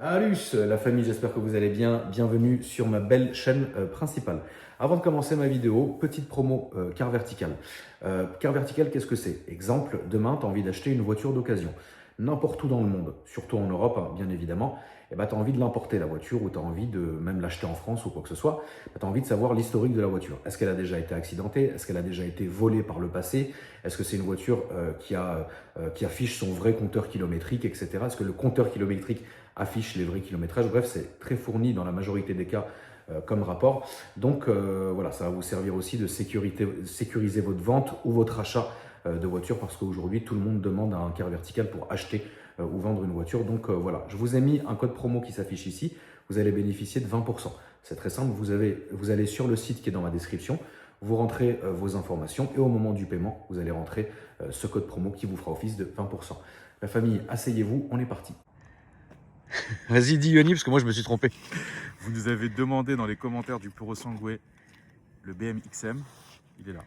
Salut la famille, j'espère que vous allez bien. Bienvenue sur ma belle chaîne principale. Avant de commencer ma vidéo, petite promo car vertical. Car vertical, qu'est-ce que c'est? Exemple, demain, tu as envie d'acheter une voiture d'occasion. N'importe où dans le monde, surtout en Europe, hein, bien évidemment, et tu as envie de l'importer la voiture ou tu as envie de même l'acheter en France ou quoi que ce soit. Tu as envie de savoir l'historique de la voiture. Est-ce qu'elle a déjà été accidentée? Est-ce qu'elle a déjà été volée par le passé? Est-ce que c'est une voiture qui affiche son vrai compteur kilométrique, etc. Est-ce que le compteur kilométrique affiche les vrais kilométrages? Bref, c'est très fourni dans la majorité des cas comme rapport. Donc voilà, ça va vous servir aussi de sécuriser votre vente ou votre achat de voiture parce qu'aujourd'hui, tout le monde demande un quart vertical pour acheter ou vendre une voiture. Donc voilà, je vous ai mis un code promo qui s'affiche ici. Vous allez bénéficier de 20%. C'est très simple, vous allez sur le site qui est dans ma description, vous rentrez vos informations et au moment du paiement, vous allez rentrer ce code promo qui vous fera office de 20%. La famille, asseyez-vous, on est parti. Vas-y, dis Yoni, parce que moi je me suis trompé. Vous nous avez demandé dans les commentaires du Puro Sangue le BM XM, il est là.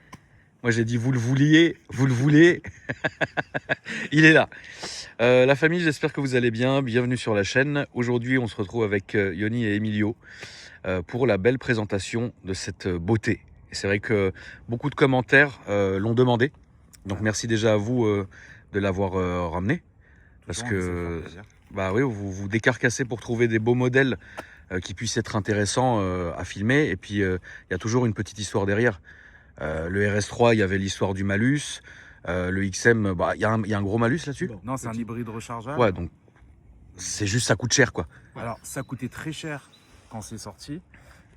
Moi j'ai dit vous le vouliez, vous le voulez. Il est là. La famille, j'espère que vous allez bien. Bienvenue sur la chaîne. Aujourd'hui, on se retrouve avec Yoni et Emilio pour la belle présentation de cette beauté. Et c'est vrai que beaucoup de commentaires l'ont demandé. Donc merci déjà à vous de l'avoir ramené. Parce que bah oui, vous décarcassez pour trouver des beaux modèles qui puissent être intéressants à filmer. Et puis il y a toujours une petite histoire derrière. Le RS3, il y avait l'histoire du malus. Le XM, bah, il y a un gros malus là-dessus. Non, c'est un hybride rechargeable. Ouais, donc c'est juste ça coûte cher quoi. Alors ça coûtait très cher quand c'est sorti.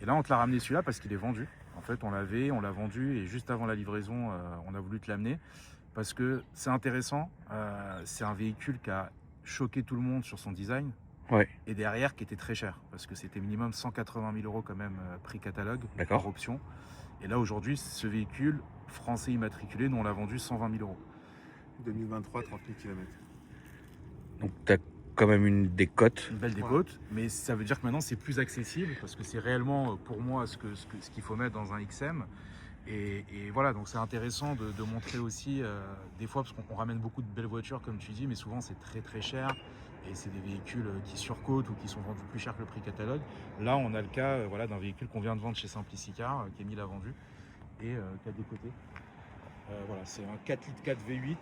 Et là on te l'a ramené celui-là parce qu'il est vendu. En fait on l'a vendu et juste avant la livraison on a voulu te l'amener. Parce que c'est intéressant, c'est un véhicule qui a choqué tout le monde sur son design. Ouais. Et derrière qui était très cher. Parce que c'était minimum 180 000 € quand même prix catalogue D'accord. par option. Et là aujourd'hui ce véhicule français immatriculé, nous on l'a vendu 120 000 €. 2023, 30 000 km. Donc t'as quand même une décote. Une belle décote, mais ça veut dire que maintenant c'est plus accessible parce que c'est réellement pour moi ce qu'il faut mettre dans un XM. Et voilà, donc c'est intéressant de montrer aussi des fois, parce qu'on ramène beaucoup de belles voitures comme tu dis, mais souvent c'est très très cher et c'est des véhicules qui surcotent ou qui sont vendus plus cher que le prix catalogue. Là on a le cas voilà, d'un véhicule qu'on vient de vendre chez Simplicicar, qui Emile a vendu et qui a décoté. Voilà, c'est un 4 litres 4 V8,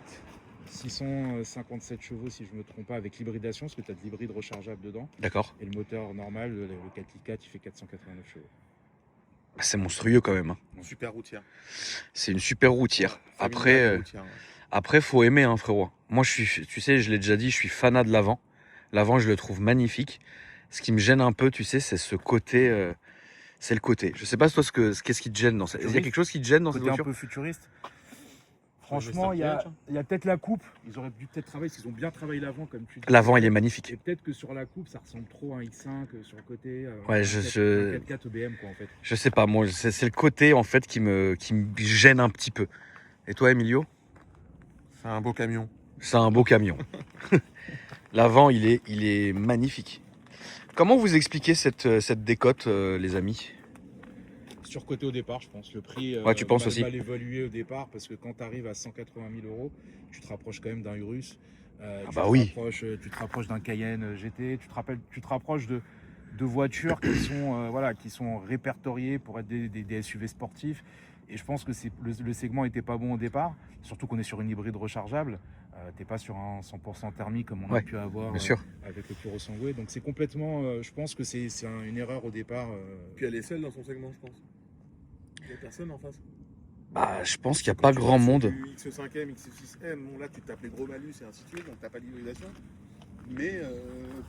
657 chevaux si je ne me trompe pas, avec l'hybridation, parce que tu as de l'hybride rechargeable dedans. D'accord. Et le moteur normal, le 4 litres 4, il fait 489 chevaux. Bah, c'est monstrueux quand même. Hein. Super routière. C'est une super routière. Familiale Après, routière, ouais. après faut aimer, hein, frérot. Moi, tu sais, je l'ai déjà dit, je suis fanat de l'avant. L'avant, je le trouve magnifique. Ce qui me gêne un peu, tu sais, c'est ce côté. C'est le côté. Je sais pas toi qu'est-ce qui te gêne dans cette. Il y a quelque chose qui te gêne dans cette Côté un voiture? peu futuriste. Franchement, il y a peut-être la coupe. Ils auraient dû peut-être travailler, parce qu'ils ont bien travaillé l'avant, comme tu dis. L'avant, il est Et magnifique. peut-être que sur la coupe, ça ressemble trop à un X5 sur le côté. Ouais, un 4x4 EBM, quoi, en fait. Je sais pas, moi, c'est le côté en fait qui me gêne un petit peu. Et toi, Emilio? C'est un beau camion. C'est un beau camion. L'avant, il est magnifique. Comment vous expliquez cette décote, les amis? Surcoté au départ, je pense. Le prix Ouais, tu penses aussi? mal évalué au départ, parce que quand tu arrives à 180 000 €, tu te rapproches quand même d'un Urus. Oui. Tu te rapproches d'un Cayenne GT. Tu te rapproches de voitures qui sont, qui sont répertoriées pour être des SUV sportifs. Et je pense que le segment n'était pas bon au départ, surtout qu'on est sur une hybride rechargeable. T'es pas sur un 100% thermique comme on a pu avoir bien sûr. avec le Puro Sangue. Donc c'est complètement, je pense que c'est une erreur au départ. Puis elle est seule dans son segment, je pense. Il n'y a personne en face. Bah, je pense qu'il n'y a pas grand monde. X5M, X6M, bon, là tu tapes les gros malus et ainsi de suite, donc t'as pas d'hybridation. Mais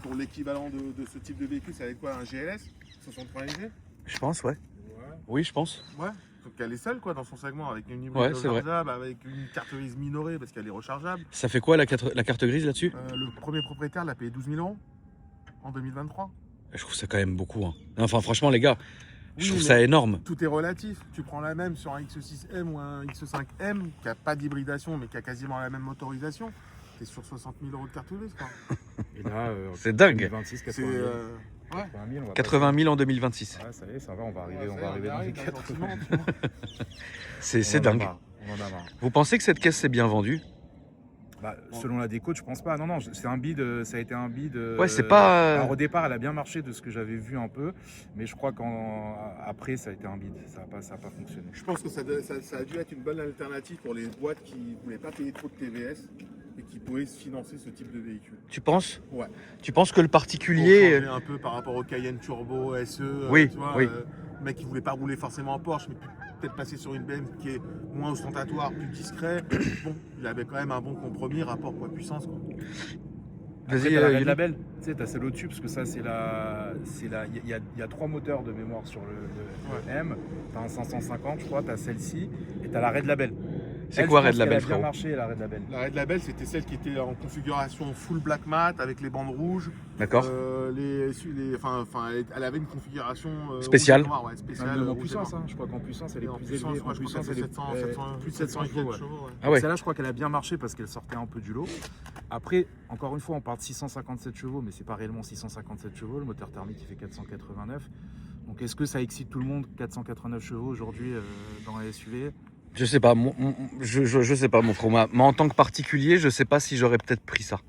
pour l'équivalent de ce type de véhicule, ça va être quoi? Un GLS 63 LG? Je pense, ouais. Ouais. Oui, je pense. Ouais. Donc elle est seule quoi dans son segment, avec une hybride Ouais, c'est vrai. rechargeable, avec une carte grise minorée parce qu'elle est rechargeable. Ça fait quoi la carte grise là-dessus? Le premier propriétaire l'a payé 12 000 € en 2023. Je trouve ça quand même beaucoup. Hein. Enfin, franchement, les gars, je Oui, trouve mais ça énorme. tout est relatif. Tu prends la même sur un X6M ou un X5M qui n'a pas d'hybridation mais qui a quasiment la même motorisation. T'es sur 60 000 € de carte grise quoi. Et là, C'est dingue. 2026, C'est 80 000. ouais. 80 000, on va 80 000 en 2026. Ouais, ça y est, ça va, on va arriver, Ouais, ça y est, dans les là, 80 gentiment, 000. tu vois. C'est dingue. On en a marre. Vous pensez que cette caisse s'est bien vendue? Bah, selon la déco, je pense pas. Non, c'est un bid, ça a été un bid. Ouais, c'est pas. Alors, au départ, elle a bien marché de ce que j'avais vu un peu, mais je crois qu'après, ça a été un bid. Ça a pas fonctionné. Je pense que ça a dû être une bonne alternative pour les boîtes qui ne voulaient pas payer trop de TVS et qui pouvaient se financer ce type de véhicule. Tu penses? Ouais. Tu penses que le Pour particulier. changer un peu par rapport au Cayenne Turbo SE. Oui, tu vois, oui. Le mec qui voulait pas rouler forcément en Porsche, mais peut-être passer sur une BM qui est moins ostentatoire, plus discret. Bon, il avait quand même un bon compromis, rapport poids-puissance. Après, Vas-y, t'as la Red Yoni. Label, tu sais, t'as celle au-dessus, parce que ça, il y a 3 moteurs de mémoire sur le M. T'as un 550, je crois, t'as celle-ci, et t'as la Red Label. C'est Elle, quoi je pense Red Label, qu'elle a bien frérot? marché, la Red Label. La Red Label, c'était celle qui était en configuration full black mat avec les bandes rouges. D'accord. Elle avait une configuration Spéciale. rouge et noir, ouais, spéciale. Même en rouge et puissance, noir. hein. Je crois qu'en puissance, elle est Et en plus puissance, élevée. ouais, En je crois puissance, qu'elle elle fait est 700, plus de 700 chevaux. Ouais. chevaux. Ouais. Ah ouais. Celle-là, je crois qu'elle a bien marché parce qu'elle sortait un peu du lot. Après, encore une fois, on parle de 657 chevaux, mais c'est pas réellement 657 chevaux. Le moteur thermique, il fait 489. Donc, est-ce que ça excite tout le monde, 489 chevaux aujourd'hui dans les SUV? Je sais pas, je sais pas, mon frère. Mais en tant que particulier, je sais pas si j'aurais peut-être pris ça.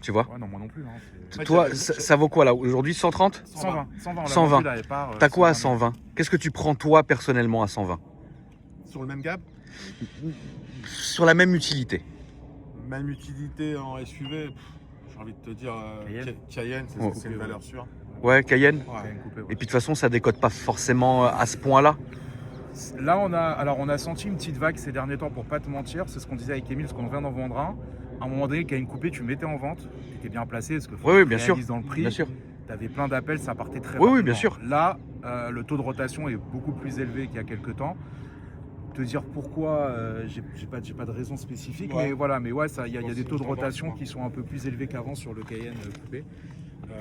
Tu vois? Ouais, non, moi non plus. Hein, Ouais, Toi, j'avais- ça vaut quoi là? Aujourd'hui, 130? 120. 120. On l'a 120. vendu, là, elle part, T'as quoi à 120 000. 120? Qu'est-ce que tu prends toi personnellement à 120? Sur le même gab, Sur la même utilité. même utilité en SUV, j'ai envie de te dire Cayenne, Oh. c'est une valeur sûre. Ouais, Cayenne. Ouais. C'est une coupée, ouais. Et puis de toute façon, ça décote pas forcément à ce point-là. Là, on a senti une petite vague ces derniers temps, pour pas te mentir. C'est ce qu'on disait avec Emile, parce qu'on vient d'en vendre un. À un moment donné, qu'il y a une coupée, tu mettais en vente. Tu étais bien placé, parce que faut Oui, que bien tu sûr. réalises dans le prix. Bien sûr. Tu avais plein d'appels, ça partait très Oui, oui, rapidement. bien sûr. Là, le taux de rotation est beaucoup plus élevé qu'il y a quelques temps. Te dire pourquoi, j'ai pas de raison spécifique, Ouais. mais voilà, il y a Je des pense taux de que je rotation t'en pense, qui sont un peu plus élevés qu'avant sur le Cayenne coupé.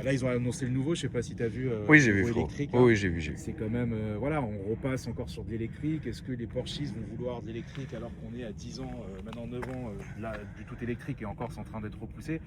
Là, ils ont annoncé le nouveau, je sais pas si tu as vu. Oui, j'ai le vu, nouveau frérot. électrique, Oui, là. oui, j'ai vu. C'est quand même, voilà, on repasse encore sur de l'électrique. Est-ce que les Porsches vont vouloir de l'électrique alors qu'on est à 10 ans, maintenant 9 ans, du tout électrique et encore c'est en train d'être repoussé?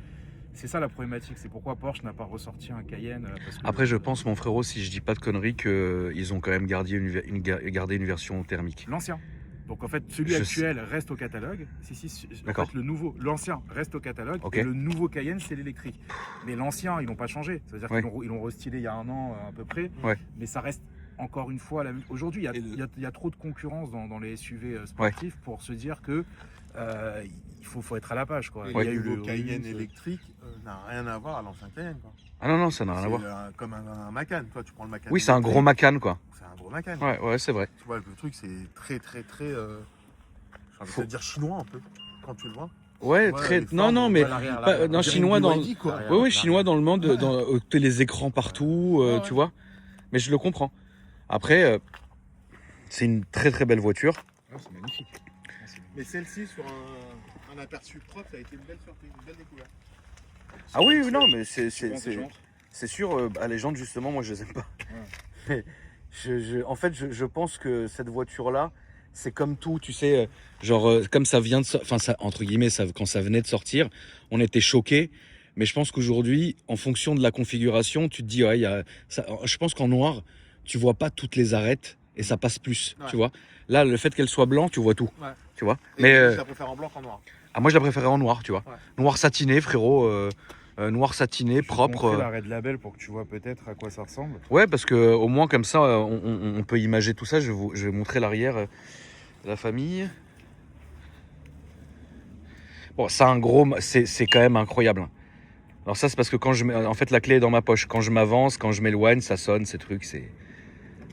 C'est ça la problématique, c'est pourquoi Porsche n'a pas ressorti un Cayenne. Parce que Après, je pense, mon frérot, si je dis pas de conneries, qu'ils ont quand même gardé une version thermique. L'ancien. Donc en fait, celui Je actuel reste au catalogue. En D'accord. fait, l'ancien reste au catalogue. Ok. Et le nouveau Cayenne, c'est l'électrique. Mais l'ancien, ils n'ont pas changé. C'est-à-dire Ouais. qu'ils l'ont restylé il y a un an à peu près. Ouais. Mais ça reste encore une fois la même. Aujourd'hui, il y a trop de concurrence dans les SUV sportifs pour se dire que il faut être à la page, quoi. Et Il y a le eu nouveau le Cayenne Urus, électrique n'a rien à voir à l'ancien Cayenne. Quoi. Ah non, non, ça n'a rien à voir. C'est comme un Macan. Toi, tu prends le Macan. Oui, c'est un gros électrique, Macan, quoi. C'est un gros Macan. Ouais, ouais, c'est vrai. Tu vois, le truc, c'est très, très, très. J'ai envie Faut- de te dire chinois un peu, quand tu le vois. Ouais, Ouais, très. les Non, formes, non, mais. l'arrière, pas- l'arrière. non, On dirait chinois une dans. BYD, quoi. L'arrière. Oui, oui, chinois dans le monde, Ouais. les écrans partout, Ouais, ouais. tu vois. Mais je le comprends. Après, c'est une très très belle voiture. Ah, c'est magnifique. Mais celle-ci, sur un aperçu propre, ça a été une belle surprise, une belle découverte. Ah oui, oui, non, mais Tu penses des gens c'est sûr. Les jantes, justement, moi, je les aime pas. Mais en fait, je pense que cette voiture-là, c'est comme tout, tu sais, comme ça vient de, enfin, ça, entre guillemets, quand ça venait de sortir, on était choqués. Mais je pense qu'aujourd'hui, en fonction de la configuration, tu te dis, ouais, je pense qu'en noir, tu vois pas toutes les arêtes et ça passe plus, Ouais. tu vois. Là, le fait qu'elle soit blanc, tu vois tout, Ouais. tu vois. Et Mais je la préfère en blanc qu'en noir. moi, je la préférais en noir, tu vois. Ouais. Noir satiné, frérot. Noir satiné, Je vais te propre. montrer la Red Label pour que tu vois peut-être à quoi ça ressemble. Ouais, parce que au moins comme ça, on peut imager tout ça. Je vais montrer l'arrière de la famille. Bon, c'est quand même incroyable. Alors ça, c'est parce que quand en fait, la clé est dans ma poche. Quand je m'avance, quand je m'éloigne, ça sonne, ces trucs, c'est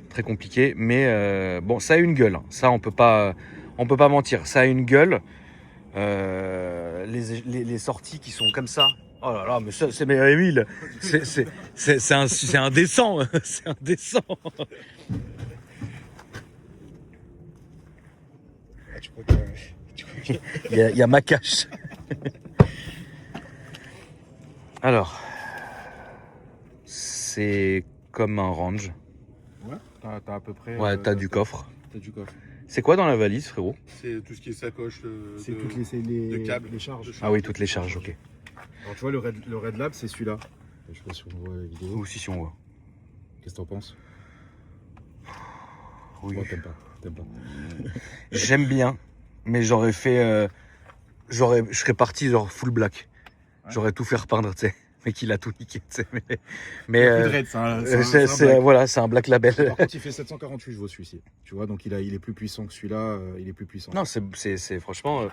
très compliqué. Mais bon, ça a une gueule. Ça, on peut pas mentir. Ça a une gueule. Les sorties qui sont comme ça. Oh là là, mais ça, c'est mais Émile, c'est indécent, c'est indécent. Il y a ma cache. Alors, c'est comme un range. Ouais. T'as à peu près. Ouais, t'as du coffre. T'as du coffre. C'est quoi dans la valise, frérot? C'est tout ce qui est sacoche C'est de, toutes de câbles. les charges. Ah oui, toutes les charges, ok. Alors tu vois, le Red Lab, c'est celui-là. Je sais pas si on voit la vidéo. Nous aussi, si on voit. Qu'est-ce que t'en penses? Oui. Moi, t'aimes pas. J'aime bien, mais j'aurais fait je serais parti genre full black. Ouais. J'aurais tout fait repeindre, tu sais. Mais qu'il a tout niqué, tu sais. Mais Il y a plus de raid, c'est un black label. Par contre, il fait 748 chevaux celui-ci. Tu vois, donc il est plus puissant que celui-là. Il est plus puissant. Non, c'est franchement,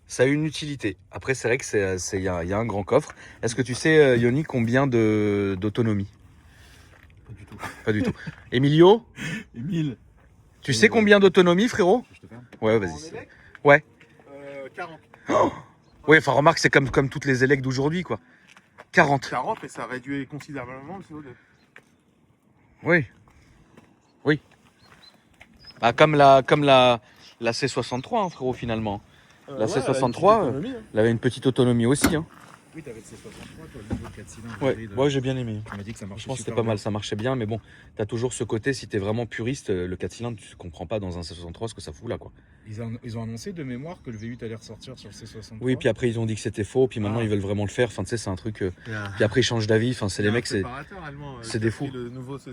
ça a une utilité. Après, c'est vrai que il y a un grand coffre. Est-ce que tu sais, Yoni, combien d'autonomie? Pas du tout. Pas du tout. Emilio, Émile. tu sais combien d'autonomie, frérot? Je te ferme. Ouais, En vas-y. élec, Ouais. 40. Ouais, enfin, remarque, c'est comme toutes les élects d'aujourd'hui, quoi. 40. 40, mais ça réduit considérablement le CO2. Oui. Oui. Bah, comme la C63, hein, frérot, finalement. La C63, elle avait une petite autonomie aussi, hein. Oui, t'avais le C63, toi, le niveau 4 cylindres. Ouais, hybride. moi j'ai bien aimé. Tu m'as dit que ça marchait Franchement, c'était super pas bien. mal, ça marchait bien, mais bon, t'as toujours ce côté, si t'es vraiment puriste, le 4 cylindres, tu comprends pas dans un C63 ce que ça fout là, quoi. Ils ont annoncé de mémoire que le V8 allait ressortir sur le C63. Oui, puis après ils ont dit que c'était faux, puis maintenant Ah. ils veulent vraiment le faire, enfin tu sais, c'est un truc. Il y a- Puis après ils changent d'avis, enfin c'est il y a les un mecs, c'est. préparateur allemand, c'est qui des a fous. pris le nouveau C63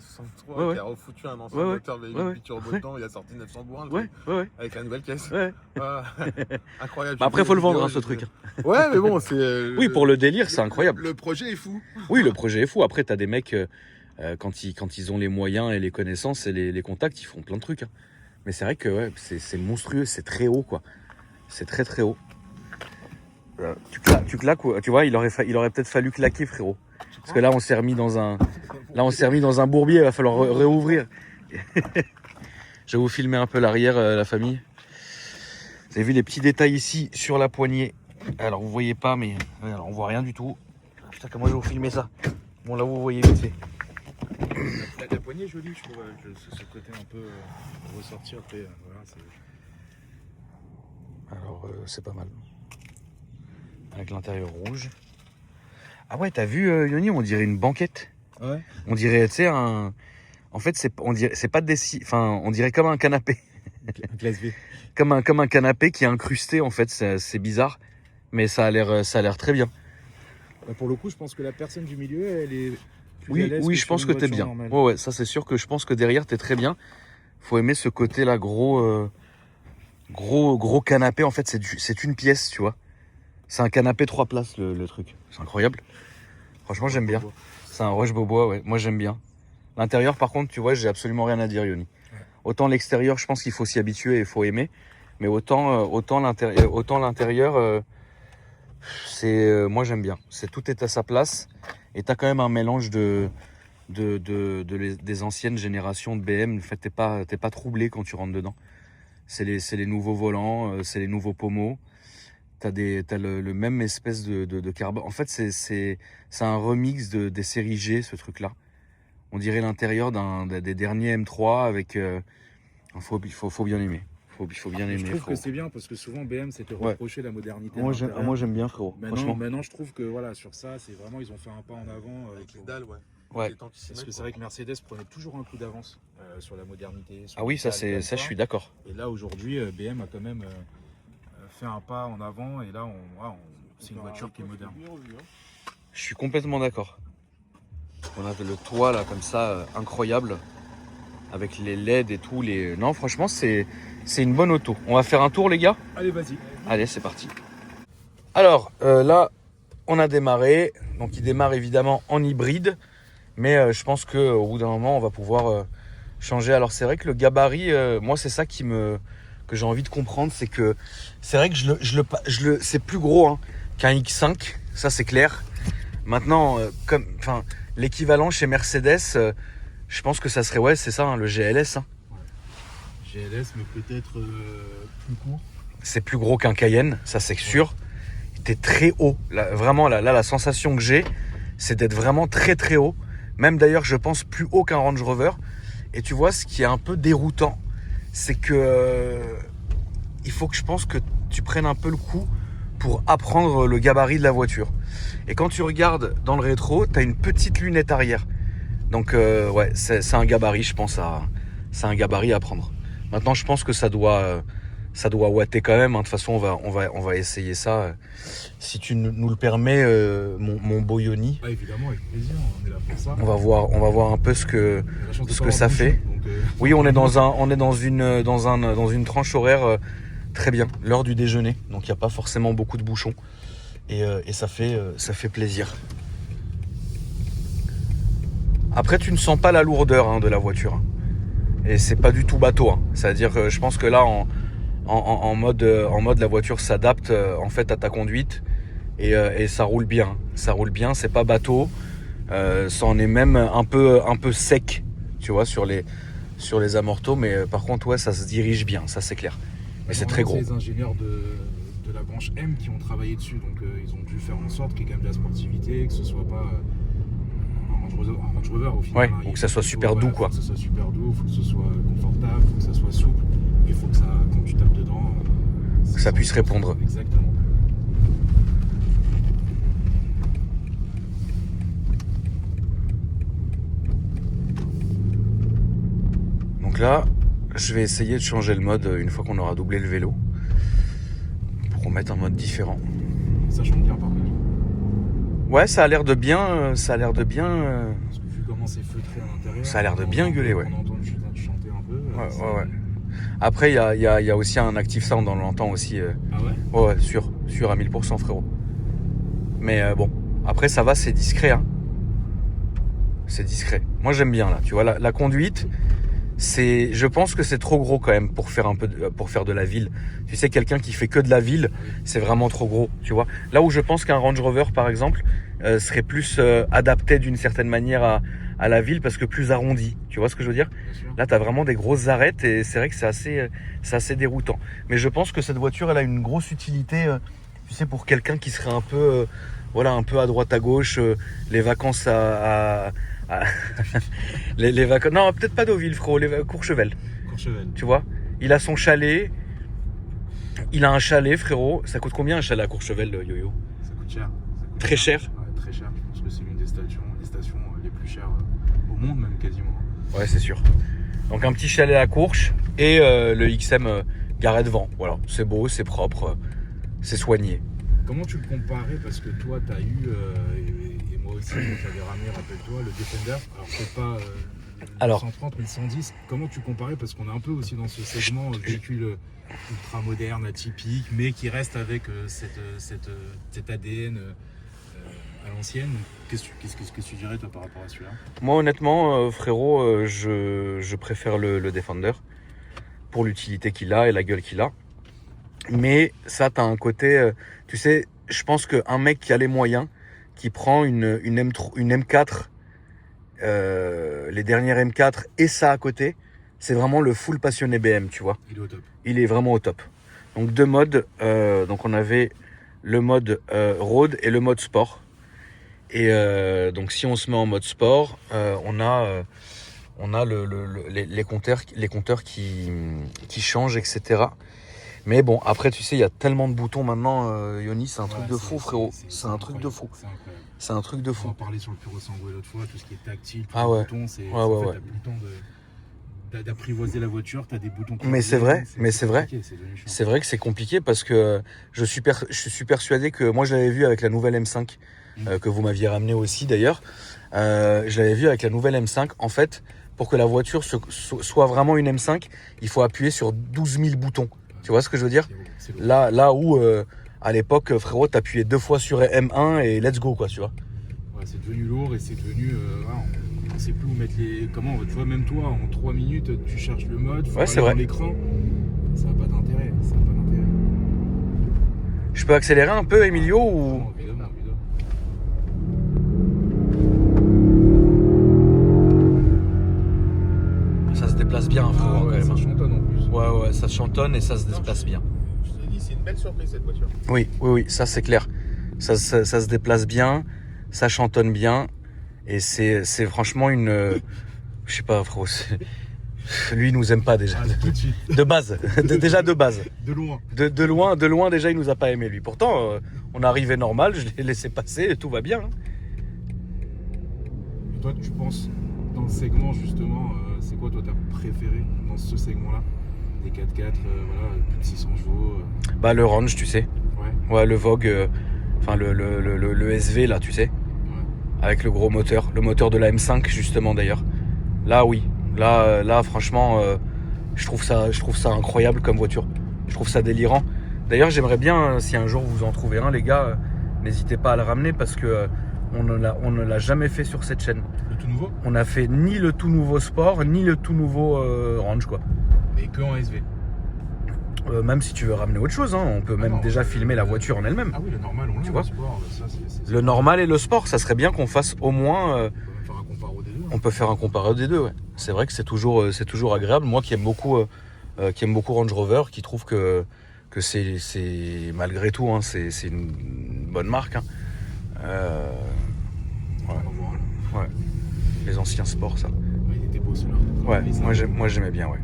Ouais, ouais. qui a refoutu un ancien Ouais, ouais. moteur V8 Ouais, ouais. biturbo Ouais. dedans, il a sorti 900 bourrins le Ouais, truc, ouais, avec la nouvelle caisse. ouais. Ah, incroyable. Bah après, J'ai faut le vu une vendre, hein, vidéo, ce truc. Ouais, mais bon, c'est. Oui, pour le délire, c'est incroyable. Le projet est fou. Oui, le projet est fou. Après, t'as des mecs, quand ils ont les moyens et les connaissances et les contacts, ils font plein de trucs, hein. Mais c'est vrai que ouais, c'est monstrueux, c'est très haut, quoi. C'est très très haut. Tu claques, tu vois, il aurait peut-être fallu claquer, frérot. Parce que là, on s'est remis dans un bourbier, il va falloir réouvrir. Je vais vous filmer un peu l'arrière, la famille. Vous avez vu les petits détails ici sur la poignée. Alors, vous voyez pas, mais alors, on voit rien du tout. Putain, comment je vais vous filmer ça? Bon, là, vous voyez vite fait. La poignée est jolie, je trouve, avec ce côté un peu ressorti après. Voilà, Alors, c'est pas mal. Avec l'intérieur rouge. Ah ouais, t'as vu, Yoni, on dirait une banquette. ouais. On dirait, tu sais, un... En fait, c'est pas des... Enfin, on dirait comme un canapé. Un classe V. Comme un canapé qui est incrusté, en fait. C'est bizarre. Mais ça a l'air très bien. Bah, pour le coup, je pense que la personne du milieu, elle est plus à Oui, l'aise oui, que je sur pense une que t'es voiture bien. normale. Ouais, ça c'est sûr que je pense que derrière t'es très bien. Faut aimer ce côté-là, gros canapé. En fait, c'est une pièce, tu vois. C'est un canapé 3 places, le truc. C'est incroyable. Franchement, j'aime bien. C'est un Roche Beaubois, ouais. Moi, j'aime bien. L'intérieur, par contre, tu vois, j'ai absolument rien à dire, Yoni. Ouais. Autant l'extérieur, je pense qu'il faut s'y habituer et il faut aimer. Mais autant l'intérieur, moi, j'aime bien. Tout est à sa place. Et t'as quand même un mélange des anciennes générations de BM. En fait, t'es pas troublé quand tu rentres dedans. C'est les nouveaux volants, c'est les nouveaux pommeaux. T'as le même espèce de carbone. En fait, c'est un remix des séries G, ce truc-là. On dirait l'intérieur des derniers M3 avec. Il faut bien aimer. Il faut bien aimer. Je trouve frérot. que c'est bien parce que souvent BM s'était Ouais. reproché la modernité. Moi, de l'intérieur. j'aime bien, frérot. Franchement. Maintenant, je trouve que voilà, sur ça, c'est vraiment, ils ont fait un pas en avant. Avec les dalles, ouais. Ouais. Les temps qui s'y Parce mettent, que c'est quoi. vrai que Mercedes prenait toujours un coup d'avance sur la modernité. sur Ah oui, les ça, dalles, je comme suis d'accord. Et là, aujourd'hui, BM a quand même fait un pas en avant. Et là, c'est une voiture qui est moderne. Je suis complètement d'accord. On a le toit là comme ça, incroyable, avec les LED et tout. Non, franchement, c'est une bonne auto. On va faire un tour, les gars. Allez, vas-y. Allez, c'est parti. Alors là, on a démarré. Donc, il démarre évidemment en hybride, mais je pense qu'au bout d'un moment, on va pouvoir changer. Alors, c'est vrai que le gabarit, moi, c'est ça que j'ai envie de comprendre, c'est que c'est vrai que c'est plus gros, hein, qu'un X5, ça c'est clair. Maintenant, l'équivalent chez Mercedes, je pense que ça serait, ouais, c'est ça, hein, le GLS. Hein. GLS, mais peut-être plus court. C'est plus gros qu'un Cayenne, ça c'est sûr. T'es très haut. Là, vraiment, là, la sensation que j'ai, c'est d'être vraiment très très haut. Même d'ailleurs, je pense plus haut qu'un Range Rover. Et tu vois, ce qui est un peu déroutant, c'est que il faut que je pense que tu prennes un peu le coup pour apprendre le gabarit de la voiture. Et quand tu regardes dans le rétro, tu as une petite lunette arrière. Donc ouais, c'est un gabarit, je pense, c'est un gabarit à prendre. Maintenant, je pense que ça doit ouatter quand même. Hein. De toute façon, on va essayer ça. Si tu nous le permets, mon beau Yoni. Ah, évidemment, avec plaisir, on est là pour ça. On va voir un peu ce que ça fait. Oui, on est dans une tranche horaire très bien. L'heure du déjeuner, donc il n'y a pas forcément beaucoup de bouchons. Et ça fait plaisir. Après, tu ne sens pas la lourdeur de la voiture. Et c'est pas du tout bateau. C'est-à-dire que je pense que là, en mode la voiture s'adapte en fait à ta conduite. Et ça roule bien. Ça roule bien, c'est pas bateau. Ça en est même un peu sec, tu vois, sur les amortos. Mais par contre, ouais, ça se dirige bien, ça c'est clair. Mais c'est très gros. C'est les ingénieurs de la branche M qui ont travaillé dessus, donc ils ont dû faire en sorte qu'il y ait quand même de la sportivité, que ce soit pas un Range Rover au final. Ouais, ou que ça soit super doux, quoi. Faut que ça soit super doux, faut que ce soit confortable, faut que ça soit souple, et faut que ça, quand tu tapes dedans, que ça puisse répondre. Exactement. Donc là, je vais essayer de changer le mode une fois qu'on aura doublé le vélo. Pour qu'on mette un mode différent. Ça chante bien par contre. Ouais, ça a l'air de bien. Parce que vu comment c'est feutré à l'intérieur, ça a l'air de bien gueuler, ouais. On entend chanter un peu. Ouais. Après, il y a aussi un active sound, on l'entend aussi. Ah ouais? Ouais, sûr à 1000% frérot. Mais bon, après ça va, c'est discret. C'est discret. Moi j'aime bien là, tu vois, la conduite, je pense que c'est trop gros quand même pour faire de la ville. Tu sais, quelqu'un qui fait que de la ville, c'est vraiment trop gros, tu vois. Là où je pense qu'un Range Rover par exemple serait plus adapté d'une certaine manière à la ville parce que plus arrondi, tu vois ce que je veux dire? Là tu as vraiment des grosses arêtes et c'est vrai que c'est assez déroutant. Mais je pense que cette voiture elle a une grosse utilité, tu sais, pour quelqu'un qui serait un peu un peu à droite à gauche, les vacances les vacances. Non, peut-être pas Deauville, frérot, Courchevel. Tu vois, il a son chalet. Il a un chalet, frérot. Ça coûte combien un chalet à Courchevel, Yo-Yo? Ça coûte cher. Très cher? Ouais, très cher. Je pense que c'est l'une des stations les plus chères au monde, même quasiment. Ouais, c'est sûr. Donc un petit chalet à Courche et le XM garé devant. Voilà, c'est beau, c'est propre, c'est soigné. Comment tu le comparais? Parce que toi, tu as eu, et moi aussi, quand j'avais ramené, rappelle-toi, le Defender. Alors, c'est pas le 130, mais le 110. Comment tu comparais? Parce qu'on est un peu aussi dans ce segment véhicule ultra moderne, atypique, mais qui reste avec cet ADN à l'ancienne. Qu'est-ce que tu dirais, toi, par rapport à celui-là? Moi, honnêtement, frérot, je préfère le Defender pour l'utilité qu'il a et la gueule qu'il a. Mais ça, t'as un côté, tu sais, je pense qu'un mec qui a les moyens, qui prend une M4, les dernières M4 et ça à côté, c'est vraiment le full passionné BM, tu vois. Il est au top. Il est vraiment au top. Donc deux modes, donc on avait le mode road et le mode sport. Et donc si on se met en mode sport, on a les compteurs qui changent, etc. Mais bon, après, tu sais, il y a tellement de boutons maintenant, Yoni, c'est un truc de fou, frérot. C'est un truc de fou. C'est un truc de fou. On en parlait sur le Puro Sango l'autre fois, tout ce qui est tactile, tous les boutons, t'as plus le temps d'apprivoiser la voiture, t'as des boutons. Mais c'est vrai, c'est vrai que c'est compliqué parce que je suis persuadé que moi je l'avais vu avec la nouvelle M5 que vous m'aviez ramené aussi d'ailleurs. Je l'avais vu avec la nouvelle M5. En fait, pour que la voiture soit vraiment une M5, il faut appuyer sur 12 000 boutons. Tu vois ce que je veux dire? Là où à l'époque, frérot, t'appuyais 2 fois sur M1 et let's go, quoi, tu vois. Ouais, c'est devenu lourd et c'est devenu. On sait plus où mettre les. Comment, tu vois, même toi, en 3 minutes, tu cherches le mode, faut aller dans l'écran. Ça n'a pas d'intérêt. Je peux accélérer un peu, Emilio, ou... Non, évidemment. Ça se déplace bien, frérot. Ouais, ça chantonne en plus. Ouais, ça chantonne et ça se déplace bien. Je te dis, c'est une belle surprise cette voiture. Oui, ça c'est clair. Ça se déplace bien, ça chantonne bien. Et c'est franchement une... je sais pas, frérot. Lui, il nous aime pas déjà. Tout de suite. De base. Déjà de base. De loin. De loin, déjà, il nous a pas aimé, lui. Pourtant, on arrivait normal, je l'ai laissé passer, tout va bien. Et toi, tu penses, dans le segment, justement, c'est quoi, toi, ta préférée dans ce segment-là? Des 4x4, plus de 600 chevaux. Bah, le Range, tu sais. Ouais, le Vogue, le SV, là, tu sais. ouais. Avec le gros moteur. Le moteur de la M5, justement, d'ailleurs. Là, oui. Là, franchement, je trouve ça incroyable comme voiture. Je trouve ça délirant. D'ailleurs, j'aimerais bien, si un jour vous en trouvez un, les gars, n'hésitez pas à le ramener parce que on ne l'a jamais fait sur cette chaîne. Le tout nouveau? On a fait ni le tout nouveau Sport, ni le tout nouveau Range, quoi. Mais que en SV. Même si tu veux ramener autre chose, hein, on peut même déjà filmer la voiture en elle-même. Ah oui, le normal, on Tu l'a, vois le sport, ça, c'est Le normal et le sport, ça serait bien qu'on fasse au moins... on peut même faire un comparo des deux. on peut faire un comparé des deux, ouais. C'est vrai que c'est toujours agréable. Moi qui aime beaucoup Range Rover, qui trouve que c'est malgré tout, hein, c'est une bonne marque. Hein. On va voir, là. Ouais. Les anciens sports, ça. Ouais, il était beau celui-là. Ouais, Mais ça- moi j'aimais bien, ouais.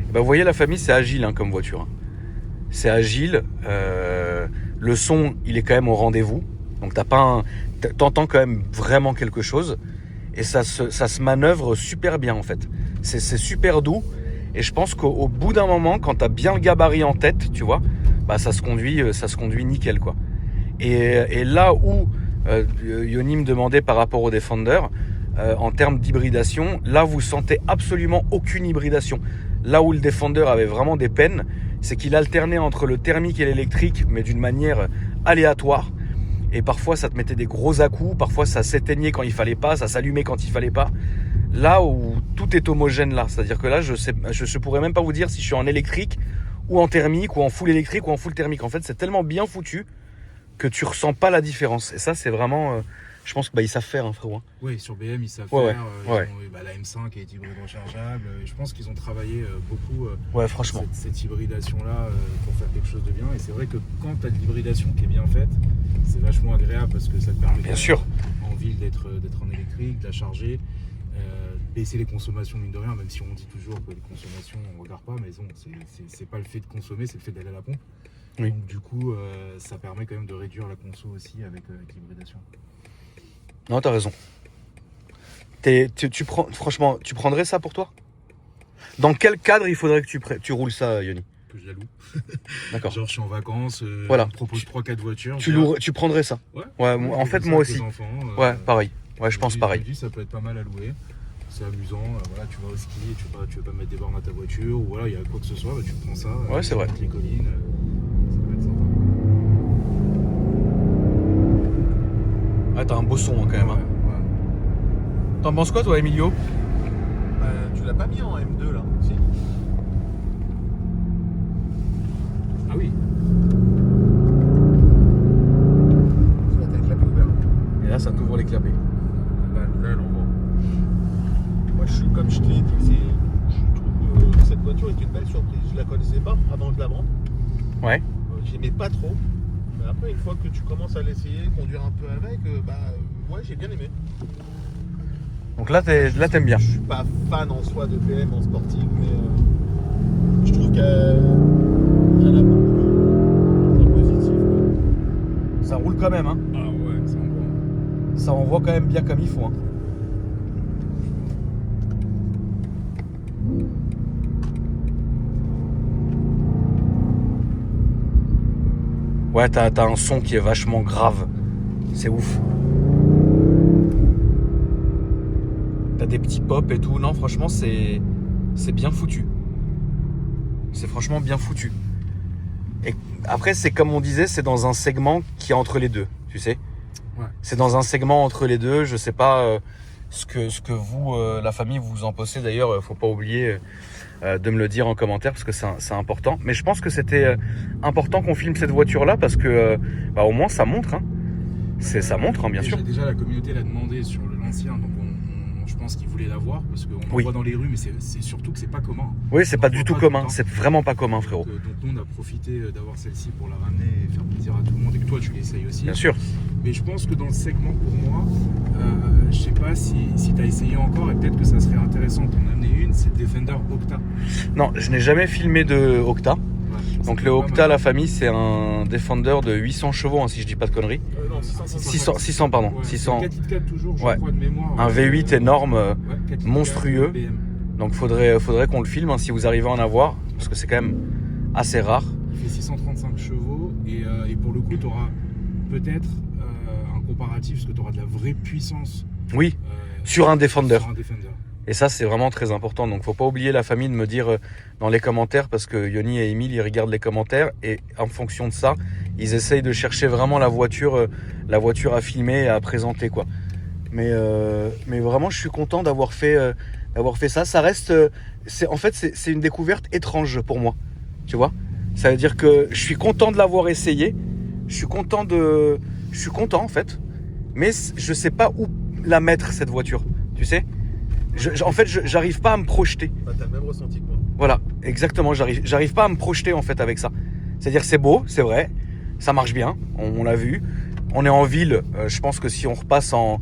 Et bah, vous voyez, la famille, c'est agile hein, comme voiture. Hein. C'est agile. Le son, il est quand même au rendez-vous. Donc t'entends quand même vraiment quelque chose. Et ça se manœuvre super bien en fait. C'est super doux. Et je pense qu'au bout d'un moment, quand t'as bien le gabarit en tête, tu vois, bah ça se conduit nickel quoi. Et là où Yoni me demandait par rapport au Defender, en termes d'hybridation, là vous sentez absolument aucune hybridation. Là où le Defender avait vraiment des peines, c'est qu'il alternait entre le thermique et l'électrique, mais d'une manière aléatoire. Et parfois ça te mettait des gros à-coups, parfois ça s'éteignait quand il fallait pas, ça s'allumait quand il fallait pas. Là où tout est homogène là, c'est-à-dire que là je pourrais même pas vous dire si je suis en électrique ou en thermique ou en full électrique ou en full thermique. En fait c'est tellement bien foutu que tu ressens pas la différence. Et ça c'est vraiment, je pense qu'ils savent faire hein, frérot. Hein. Oui, sur BM, ils savent Ouais, faire. ouais. Ils ont, la M5 qui est hybride rechargeable. Je pense qu'ils ont travaillé beaucoup Ouais franchement. cette hybridation-là pour faire quelque chose de bien. Et c'est vrai que quand tu as de l'hybridation qui est bien faite, c'est vachement agréable parce que ça te permet Bien sûr. en ville d'être en électrique, de la charger, baisser les consommations mine de rien, même si on dit toujours que les consommations on regarde pas, mais bon, c'est pas le fait de consommer, c'est le fait d'aller à la pompe. Oui. Donc du coup, ça permet quand même de réduire la conso aussi avec l'hybridation. Non t'as raison. Franchement, tu prendrais ça pour toi? Dans quel cadre il faudrait que tu roules ça Yoni? Que je la loue. D'accord. Genre je suis en vacances, Voilà. on me propose 3-4 voitures. Tu prendrais ça? Ouais. En fait moi aussi. Ouais, pareil. Ouais, je pense pareil. Je me dis, ça peut être pas mal à louer. C'est amusant. Voilà, tu vas au ski, tu veux pas mettre des bornes à ta voiture, ou voilà, il y a quoi que ce soit, bah, tu prends ça. Ouais, c'est vrai. Les collines, ça peut être sympa. Ah, t'as un beau son hein, quand même. Hein. Ouais. T'en penses quoi toi, Emilio? Tu l'as pas mis en M2 là, si? Ah oui. Ça va être clapé ouvert. Et là, ça t'ouvre les clapets. Là, on voit. Moi, comme je t'ai dit, je trouve que cette voiture est une belle surprise. Je la connaissais pas avant de la vendre. Ouais. J'aimais pas trop. Mais après, une fois que tu commences à l'essayer, conduire un peu avec, ouais, j'ai bien aimé. Donc là, t'aimes bien. Je suis pas fan en soi de PM en sportive, mais je trouve qu'elle a beaucoup de points positifs. Ça roule quand même, hein. Ah ouais, c'est bon. Ça envoie quand même bien comme il faut. Hein. Ouais, t'as un son qui est vachement grave. C'est ouf. T'as des petits pops et tout. Non, franchement, c'est bien foutu. C'est franchement bien foutu. Et après, c'est comme on disait, c'est dans un segment qui est entre les deux, tu sais. Ouais. C'est dans un segment entre les deux. Je sais pas ce que vous, la famille, vous en pensez. D'ailleurs, faut pas oublier de me le dire en commentaire parce que c'est important. Mais je pense que c'était important qu'on filme cette voiture-là parce que au moins ça montre. Hein. Ça montre, hein, bien sûr. Déjà, la communauté l'a demandé sur l'ancien, donc je pense qu'ils voulaient la voir parce qu'on Oui. voit dans les rues, mais c'est surtout que c'est pas commun. Oui, c'est On pas en du voit tout pas commun. tout le temps. C'est vraiment pas commun, frérot. Donc nous, on a profité d'avoir celle-ci pour la ramener et faire plaisir à tout le monde et que toi, tu l'essayes aussi. Bien sûr. Mais je pense que dans le segment, pour moi, je sais pas si tu as essayé encore et peut-être que ça serait intéressant d'en amener une, c'est le Defender Octa. Non, je n'ai jamais filmé de Octa. Ouais, Donc c'est le pas Octa, mal. la famille, c'est un Defender de 800 chevaux, hein, si je dis pas de conneries. Non, 600. 600 pardon. Ouais, 600. 4x4 toujours, je Ouais. crois, de mémoire. Un V8 énorme. Ouais, 4x4, monstrueux. BM. Donc faudrait qu'on le filme hein, si vous arrivez à en avoir. Parce que c'est quand même assez rare. Il fait 635 chevaux et pour le coup, tu auras peut-être un comparatif parce que tu auras de la vraie puissance Oui, sur un Defender. sur un Defender. Et ça, c'est vraiment très important. Donc, faut pas oublier la famille de me dire dans les commentaires, parce que Yoni et Emile, ils regardent les commentaires et en fonction de ça, ils essayent de chercher vraiment la voiture à filmer et à présenter, quoi. Mais vraiment, je suis content d'avoir fait ça. Ça reste, c'est une découverte étrange pour moi. Tu vois, ça veut dire que je suis content de l'avoir essayé. Je suis content en fait, mais je sais pas où la mettre cette voiture. Tu sais. En fait, j'arrive pas à me projeter. Bah, t'as le même ressenti que moi. Voilà, exactement. J'arrive pas à me projeter en fait avec ça. C'est-à-dire, c'est beau, c'est vrai, ça marche bien, on l'a vu. On est en ville. Je pense que si on repasse en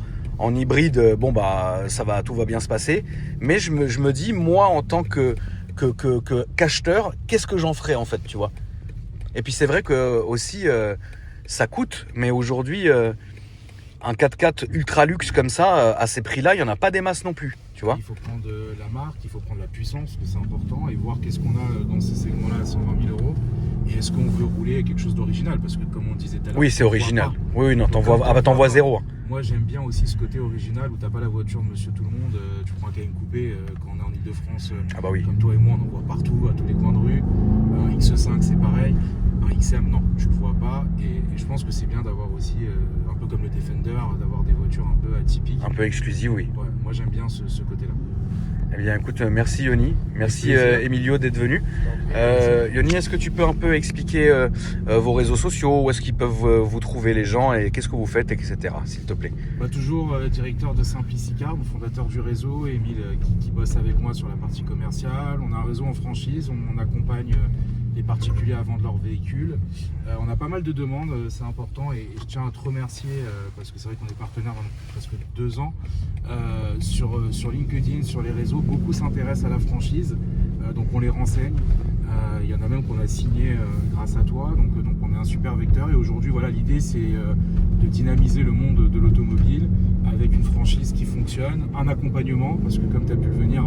hybride, bon bah tout va bien se passer. Mais je me dis, moi, en tant qu'acheteur, qu'est-ce que j'en ferais en fait, tu vois. Et puis c'est vrai que aussi, ça coûte. Mais aujourd'hui, un 4x4 ultra luxe comme ça, à ces prix-là, il y en a pas des masses non plus. Tu vois, il faut prendre la marque, il faut prendre la puissance, que c'est important, et voir qu'est-ce qu'on a dans ces segments-là à 120 000 euros. Et est-ce qu'on veut rouler quelque chose d'original? Parce que comme on disait tout à l'heure... Oui, c'est original. Oui, non, t'en vois zéro. Moi, j'aime bien aussi ce côté original où t'as pas la voiture de Monsieur Tout-le-Monde. Tu prends un Cayenne coupé quand on est en Ile-de-France, Ah bah oui. comme toi et moi, on en voit partout, à tous les coins de rue. Un X5, c'est pareil. Un XM, non, tu le vois pas. Et je pense que c'est bien d'avoir aussi, un peu comme le Defender, d'avoir des voitures un peu atypiques. Un peu exclusives, oui. Ouais, moi, j'aime bien ce côté-là. Eh bien, écoute, merci Yoni, merci Emilio d'être venu. Yoni, est-ce que tu peux un peu expliquer vos réseaux sociaux, où est-ce qu'ils peuvent vous trouver les gens et qu'est-ce que vous faites, etc. s'il te plaît. Bah, toujours directeur de Simplicicar, fondateur du réseau, Emile qui bosse avec moi sur la partie commerciale. On a un réseau en franchise, on accompagne les particuliers à vendre leurs véhicules. On a pas mal de demandes, c'est important et je tiens à te remercier parce que c'est vrai qu'on est partenaire pendant presque 2 ans. Sur LinkedIn, sur les réseaux, beaucoup s'intéressent à la franchise, donc on les renseigne. Il y en a même qu'on a signé grâce à toi, donc on est un super vecteur. Et aujourd'hui, voilà, l'idée c'est de dynamiser le monde de l'automobile avec une franchise qui fonctionne, un accompagnement, parce que comme tu as pu le venir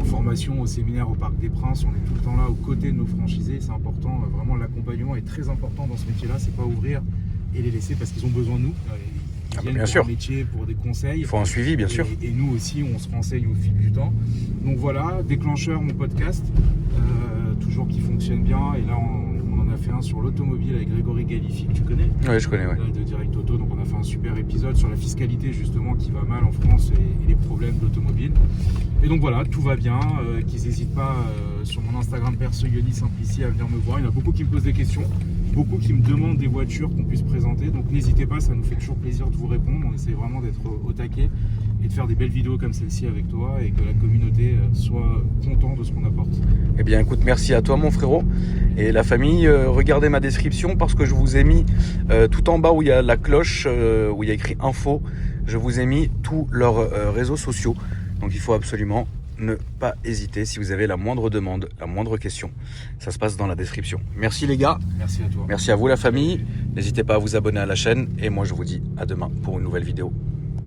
aux formations, au séminaire, au Parc des Princes, on est tout le temps là aux côtés de nos franchisés, c'est important, vraiment l'accompagnement est très important dans ce métier-là, c'est pas ouvrir et les laisser parce qu'ils ont besoin de nous. Ils viennent bien pour sûr. un métier, pour des conseils. Il faut un suivi, bien sûr. Et nous aussi, on se renseigne au fil du temps. Donc voilà, Déclencheur, mon podcast, toujours qui fonctionne bien. Et là, on en a fait un sur l'automobile avec Grégory Galifi, que tu connais. Oui, je connais, ouais. De Direct Auto. Donc on a fait un super épisode sur la fiscalité justement qui va mal en France et les problèmes d'automobile. Et donc voilà, tout va bien. Qu'ils n'hésitent pas sur mon Instagram perso Yoni Simplici à venir me voir. Il y en a beaucoup qui me posent des questions. Beaucoup qui me demandent des voitures qu'on puisse présenter, donc n'hésitez pas, ça nous fait toujours plaisir de vous répondre. On essaie vraiment d'être au taquet et de faire des belles vidéos comme celle-ci avec toi et que la communauté soit contente de ce qu'on apporte. Eh bien écoute, merci à toi mon frérot et la famille, regardez ma description parce que je vous ai mis tout en bas où il y a la cloche, où il y a écrit info, je vous ai mis tous leurs réseaux sociaux, donc il faut absolument ne pas hésiter si vous avez la moindre demande, la moindre question. Ça se passe dans la description. Merci les gars. Merci à toi. Merci à vous la famille. N'hésitez pas à vous abonner à la chaîne. Et moi je vous dis à demain pour une nouvelle vidéo.